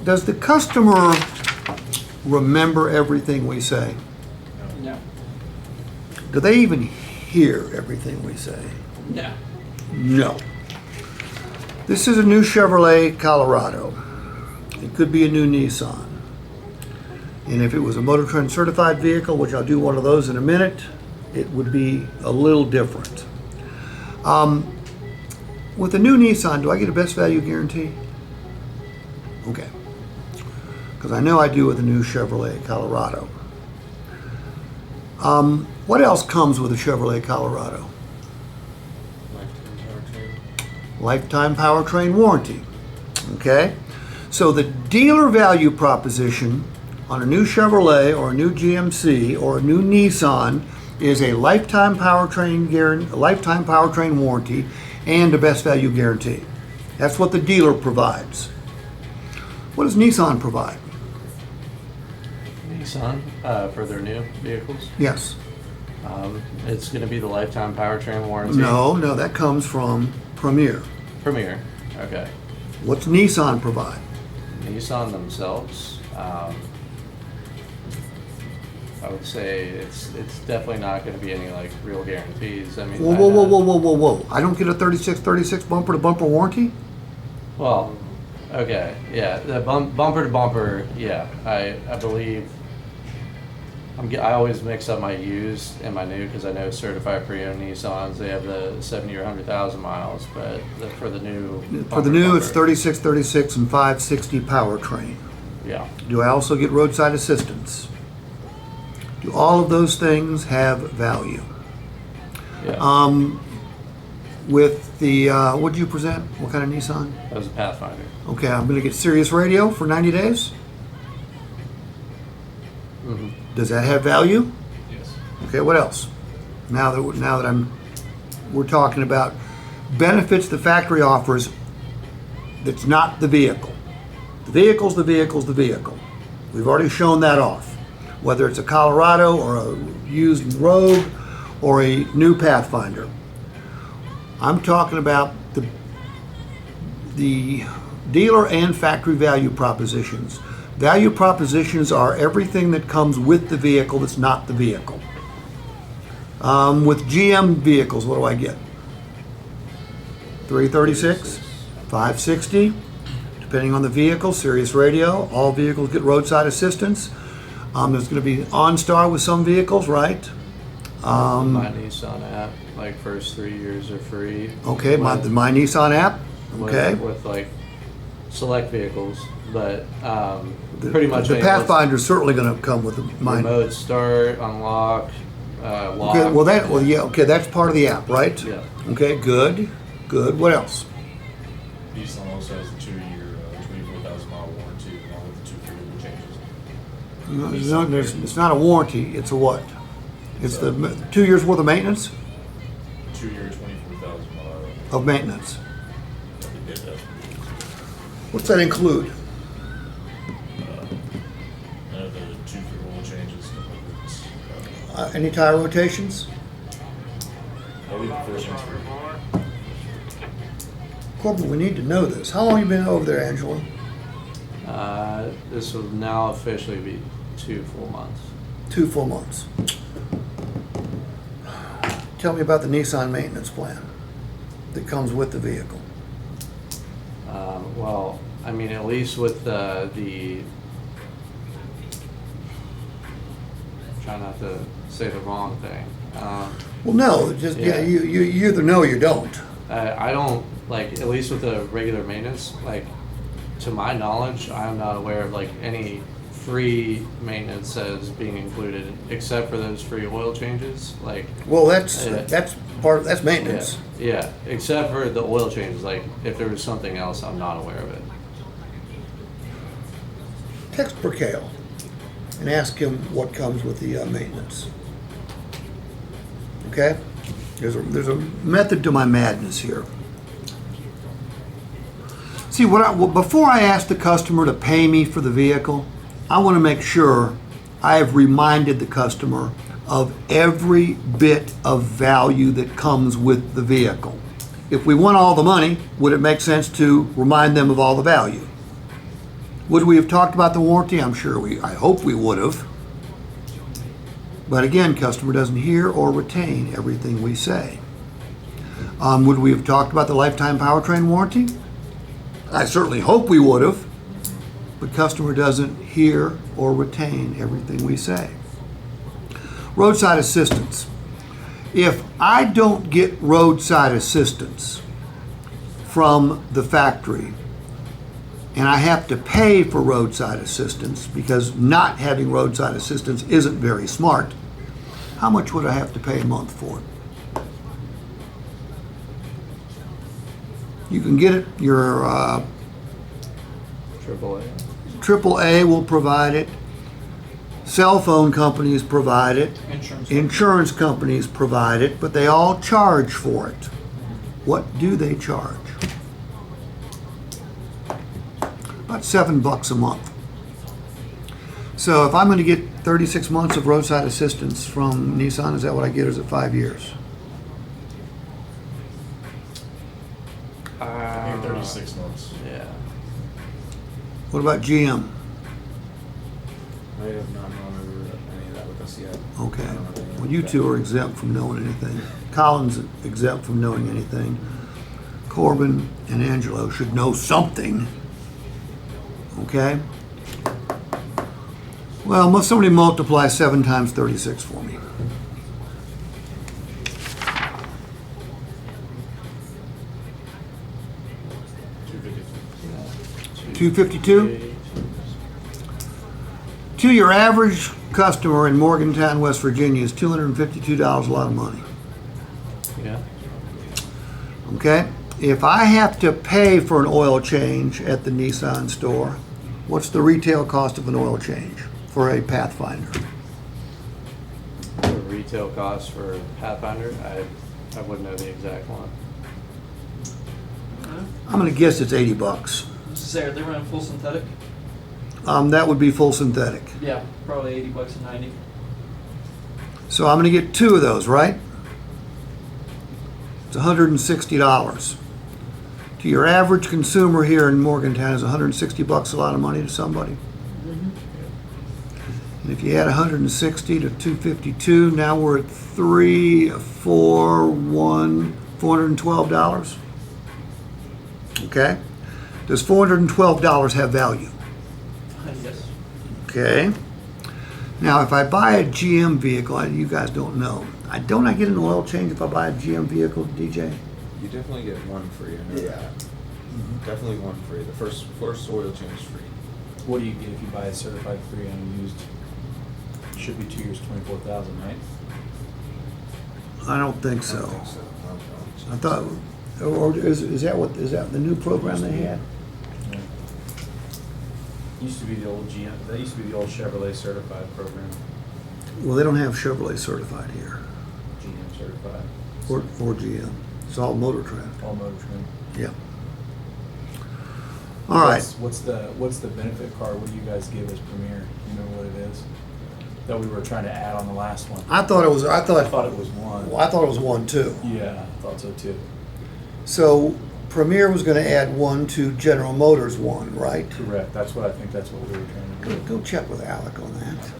Does the customer remember everything we say? No. Do they even hear everything we say? No. No. This is a new Chevrolet Colorado. It could be a new Nissan. And if it was a Motor Trend certified vehicle, which I'll do one of those in a minute, it would be a little different. With a new Nissan, do I get a best value guarantee? Okay. Because I know I do with a new Chevrolet Colorado. What else comes with a Chevrolet Colorado? Lifetime powertrain warranty. Okay? So the dealer value proposition on a new Chevrolet or a new GMC or a new Nissan is a lifetime powertrain warranty and a best value guarantee. That's what the dealer provides. What does Nissan provide? Nissan, for their new vehicles. Yes. It's going to be the lifetime powertrain warranty. No, that comes from Premier. Premier. Okay. What's Nissan provide? Nissan themselves. I would say it's definitely not going to be any like real guarantees. I mean, Whoa. I don't get a 3636 bumper to bumper warranty? Well, okay, yeah, the bumper to bumper, yeah. I believe I always mix up my used and my new because I know certified pre-owned Nissans, they have the 70 or 100,000 miles, but for the new It's 3636 and 560 powertrain. Yeah. Do I also get roadside assistance? Do all of those things have value? Yeah. With the, what did you present? What kind of Nissan? That was a Pathfinder. Okay, I'm going to get Sirius Radio for 90 days. Mm-hmm. Does that have value? Yes. Okay, what else? Now that we're talking about benefits the factory offers that's not the vehicle. The vehicle's the vehicle. We've already shown that off. Whether it's a Colorado or a used Rogue or a new Pathfinder. I'm talking about the dealer and factory value propositions. Value propositions are everything that comes with the vehicle that's not the vehicle. With GM vehicles, what do I get? 336, 560, depending on the vehicle, Sirius Radio, all vehicles get roadside assistance. There's going to be OnStar with some vehicles, right? My Nissan app, like first 3 years are free. Okay, my Nissan app. Okay. With like select vehicles, but pretty much the Pathfinder is certainly going to come with mine. Remote start, unlock, lock. Okay, that's part of the app, right? Yeah. Okay, good. What else? Nissan also has a 2-year, 24,000 mile warranty along with the 2 free oil changes. It's not a warranty. It's a what? It's the 2 years worth of maintenance 2-year, 24,000 mile. of maintenance. Yeah, that's What's that include? the 2 free oil changes. Any tire rotations? I believe the first one's free. Corbin, we need to know this. How long have you been over there, Angela? This will now officially be 2 full months. 2 full months. Tell me about the Nissan maintenance plan that comes with the vehicle. Well, I mean, at least with the try not to say the wrong thing. Well, no, just Yeah. you either know or you don't. I don't like, at least with the regular maintenance, like to my knowledge, I'm not aware of like any free maintenance as being included except for those free oil changes. Like, Well, that's maintenance. yeah, except for the oil changes. Like if there was something else, I'm not aware of it. Text Percale and ask him what comes with the maintenance. Okay? There's a method to my madness here. See, before I ask the customer to pay me for the vehicle, I want to make sure I have reminded the customer of every bit of value that comes with the vehicle. If we want all the money, would it make sense to remind them of all the value? Would we have talked about the warranty? I hope we would have. But again, customer doesn't hear or retain everything we say. Would we have talked about the lifetime powertrain warranty? I certainly hope we would have. But customer doesn't hear or retain everything we say. Roadside assistance. If I don't get roadside assistance from the factory, and I have to pay for roadside assistance because not having roadside assistance isn't very smart, how much would I have to pay a month for it? You can get it, your AAA. AAA will provide it, cell phone companies provide it, insurance companies provide it, but they all charge for it. What do they charge? About $7 a month. So if I'm going to get 36 months of roadside assistance from Nissan, is that what I get, or is it 5 years? I think 36 months. Yeah. What about GM? I have not known any of that with us yet. Okay. I don't know anything Well, you about two that. are exempt from knowing anything. Colin's exempt from knowing anything. Corbin and Angelo should know something. Okay? Well, must somebody multiply 7 times 36 for me? $252? To your average customer in Morgantown, West Virginia, is $252 a lot of money. Yeah. Okay? If I have to pay for an oil change at the Nissan store, what's the retail cost of an oil change for a Pathfinder? The retail cost for Pathfinder, I wouldn't know the exact one. I'm going to guess it's $80. Say, are they running full synthetic? That would be full synthetic. Yeah, probably $80 and 90. So I'm going to get 2 of those, right? It's $160. To your average consumer here in Morgantown, is $160 a lot of money to somebody? And if you add 160 to 252, now we're at $412. Okay? Does $412 have value? Yes. Okay. Now, if I buy a GM vehicle, you guys don't know. Don't I get an oil change if I buy a GM vehicle, DJ? You definitely get one free. I know that. Definitely one free. The first oil change is free. What do you get if you buy a certified free unused? Should be 2 years, 24,000, right? I don't think I so. don't think so. I thought, or is that the new program they had? Yeah. Used to be the old GM. That used to be the old Chevrolet certified program. Well, they don't have Chevrolet certified here, GM certified. or GM. It's all Motor Trend. All motor trim. Yeah. All right. What's the benefit card? What do you guys give as Premier? You know what it is? That we were trying to add on the last one. I thought it was I thought it was one. Well, I thought it was 1 too. Yeah, I thought so too. So Premier was going to add 1 to General Motors 1, right? Correct. That's what we were trying to do. Go check with Alec on that.